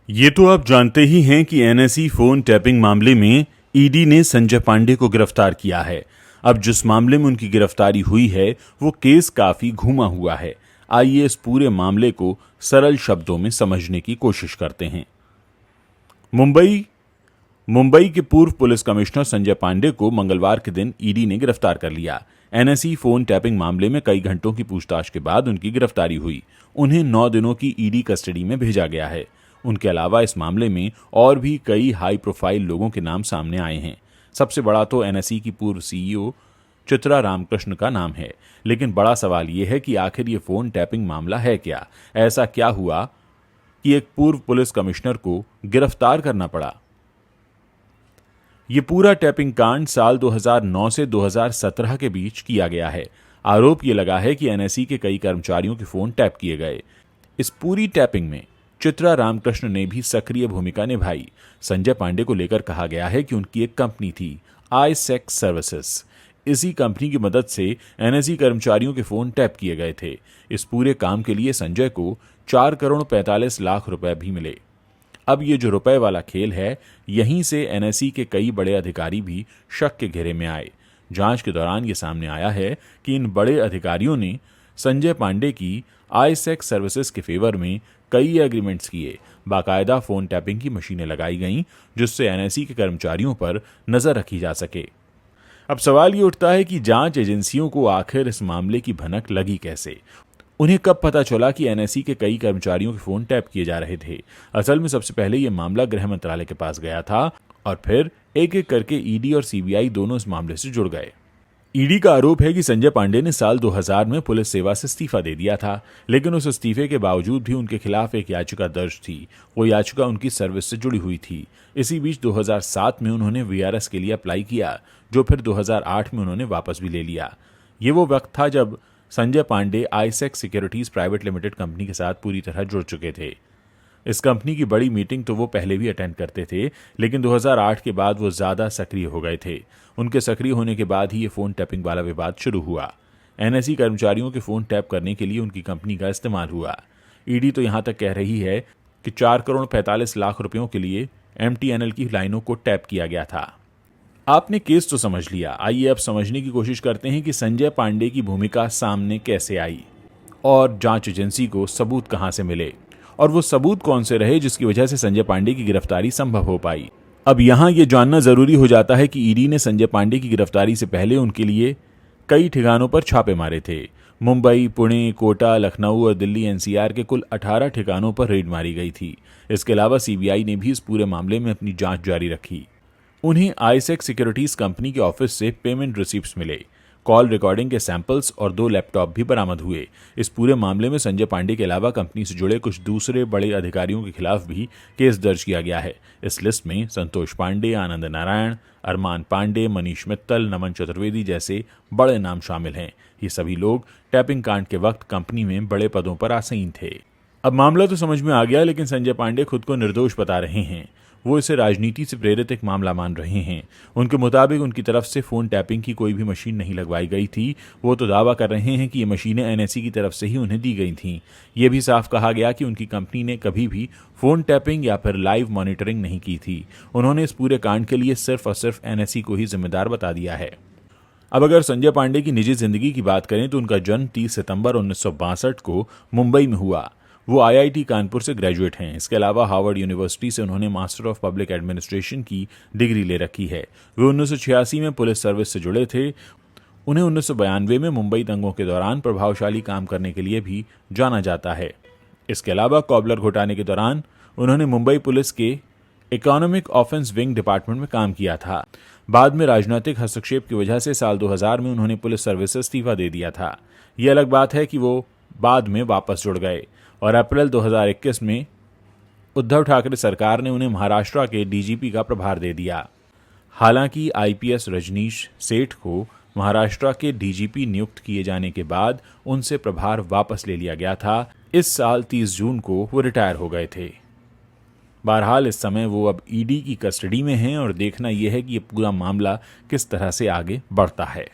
ये तो आप जानते ही हैं कि एनएसई फोन टैपिंग मामले में ईडी ने संजय पांडे को गिरफ्तार किया है। अब जिस मामले में उनकी गिरफ्तारी हुई है वो केस काफी घुमा हुआ है। आइए इस पूरे मामले को सरल शब्दों में समझने की कोशिश करते हैं। मुंबई के पूर्व पुलिस कमिश्नर संजय पांडे को मंगलवार के दिन ईडी ने गिरफ्तार कर लिया। एनएसई फोन टैपिंग मामले में कई घंटों की पूछताछ के बाद उनकी गिरफ्तारी हुई। उन्हें 9 दिनों की ईडी कस्टडी में भेजा गया है। उनके अलावा इस मामले में और भी कई हाई प्रोफाइल लोगों के नाम सामने आए हैं। सबसे बड़ा तो एनएसई की पूर्व सीईओ चित्रा रामकृष्ण का नाम है। लेकिन बड़ा सवाल यह है कि आखिर ये फोन टैपिंग मामला है क्या? ऐसा क्या हुआ कि एक पूर्व पुलिस कमिश्नर को गिरफ्तार करना पड़ा? ये पूरा टैपिंग कांड साल 2009 से 2017 के बीच किया गया है। आरोप ये लगा है कि एनएसई के कई कर्मचारियों के फोन टैप किए गए। इस पूरी टैपिंग में चित्रा रामकृष्ण ने भी सक्रिय भूमिका निभाई। संजय पांडे को लेकर कहा गया है कि उनकी एक कंपनी थी, आईसेक्स सर्विसेज। इसी कंपनी की मदद से एनएसई कर्मचारियों के फोन टैप किए गए थे। इस पूरे काम के लिए संजय को 4 करोड़ 45 लाख रुपए भी मिले। अब ये जो रुपए वाला खेल है, यहीं से एनएसई के कई बड़े अधिकारी भी शक के घेरे में आए। जांच के दौरान ये सामने आया है कि इन बड़े अधिकारियों ने संजय पांडे की आईसेक्स सर्विसेज के फेवर में कई एग्रीमेंट्स किए। बाकायदा फोन टैपिंग की मशीनें लगाई गईं जिससे एनएसई के कर्मचारियों पर नजर रखी जा सके। अब सवाल ये उठता है कि जांच एजेंसियों को आखिर इस मामले की भनक लगी कैसे? उन्हें कब पता चला कि एनएसई के कई कर्मचारियों के फोन टैप किए जा रहे थे? असल में सबसे पहले यह मामला गृह मंत्रालय के पास गया था और फिर एक एक करके ईडी और सीबीआई दोनों इस मामले से जुड़ गए। ईडी का आरोप है कि संजय पांडे ने साल 2000 में पुलिस सेवा से इस्तीफा दे दिया था, लेकिन उस इस्तीफे के बावजूद भी उनके खिलाफ एक याचिका दर्ज थी। वो याचिका उनकी सर्विस से जुड़ी हुई थी। इसी बीच 2007 में उन्होंने वीआरएस के लिए अप्लाई किया, जो फिर 2008 में उन्होंने वापस भी ले लिया। ये वो वक्त था जब Sanjay Pandey iSec securities private limited company के साथ पूरी तरह जुड़ चुके थे। इस कंपनी की बड़ी मीटिंग तो वो पहले भी अटेंड करते थे, लेकिन 2008 के बाद वो ज्यादा सक्रिय हो गए थे। उनके सक्रिय होने के बाद ही ये फोन टैपिंग वाला विवाद शुरू हुआ। एनएसई कर्मचारियों के फोन टैप करने के लिए उनकी कंपनी का इस्तेमाल हुआ। ईडी तो यहां तक कह रही है कि 4 करोड़ 45 लाख रुपयों के लिए एमटीएनएल की लाइनों को टैप किया गया था। आपने केस तो समझ लिया। आइए अब समझने की कोशिश करते हैं कि संजय पांडे की भूमिका सामने कैसे आई और जांच एजेंसी को सबूत कहां से मिले, और वो सबूत कौन से रहे जिसकी वजह से संजय पांडे की गिरफ्तारी संभव हो पाई। अब यहां यह जानना जरूरी हो जाता है कि ईडी ने संजय पांडे की गिरफ्तारी से पहले उनके लिए कई ठिकानों पर छापे मारे थे। मुंबई, पुणे, कोटा, लखनऊ और दिल्ली एनसीआर के कुल 18 ठिकानों पर रेड मारी गई थी। इसके अलावा सीबीआई ने भी इस पूरे मामले में अपनी जांच जारी रखी। उन्हें आईसेक्स सिक्योरिटीज कंपनी के ऑफिस से पेमेंट रिसिप्ट्स मिले, कॉल रिकॉर्डिंग के सैंपल्स और 2 लैपटॉप भी बरामद हुए। इस पूरे मामले में संजय पांडे के अलावा कंपनी से जुड़े कुछ दूसरे बड़े अधिकारियों के खिलाफ भी केस दर्ज किया गया है। इस लिस्ट में संतोष पांडे, आनंद नारायण, अरमान पांडे, मनीष मित्तल, नमन चतुर्वेदी जैसे बड़े नाम शामिल हैं। ये सभी लोग टैपिंग कांड के वक्त कंपनी में बड़े पदों पर आसीन थे। अब मामला तो समझ में आ गया, लेकिन संजय पांडे खुद को निर्दोष बता रहे हैं। वो इसे राजनीति से प्रेरित एक मामला मान रहे हैं। उनके मुताबिक उनकी तरफ से फोन टैपिंग की कोई भी मशीन नहीं लगवाई गई थी। वो तो दावा कर रहे हैं कि ये मशीनें एनएसई की तरफ से ही उन्हें दी गई थीं। ये भी साफ कहा गया कि उनकी कंपनी ने कभी भी फोन टैपिंग या फिर लाइव मॉनिटरिंग नहीं की थी। उन्होंने इस पूरे कांड के लिए सिर्फ और सिर्फ एनएसई को ही जिम्मेदार बता दिया है। अब अगर संजय पांडे की निजी जिंदगी की बात करें तो उनका जन्म 30 सितंबर 1962 को मुंबई में हुआ। वो आईआईटी कानपुर से ग्रेजुएट हैं। इसके अलावा हार्वर्ड यूनिवर्सिटी से उन्होंने मास्टर ऑफ पब्लिक एडमिनिस्ट्रेशन की डिग्री ले रखी है। वे 1986 में पुलिस सर्विस से जुड़े थे। उन्हें 1992 में मुंबई दंगों के दौरान प्रभावशाली काम करने के लिए भी जाना जाता है। इसके अलावा कॉबलर घोटाले के दौरान उन्होंने मुंबई पुलिस के इकोनॉमिक ऑफेंस विंग डिपार्टमेंट में काम किया था। बाद में राजनीतिक हस्तक्षेप की वजह से साल 2000 में उन्होंने पुलिस सर्विस से इस्तीफा दे दिया था। यह अलग बात है कि वो बाद में वापस जुड़ गए और अप्रैल 2021 में उद्धव ठाकरे सरकार ने उन्हें महाराष्ट्र के डीजीपी का प्रभार दे दिया। हालांकि आईपीएस रजनीश सेठ को महाराष्ट्र के डीजीपी नियुक्त किए जाने के बाद उनसे प्रभार वापस ले लिया गया था। इस साल 30 जून को वो रिटायर हो गए थे। बहरहाल इस समय वो अब ईडी की कस्टडी में हैं और देखना यह है कि ये पूरा मामला किस तरह से आगे बढ़ता है।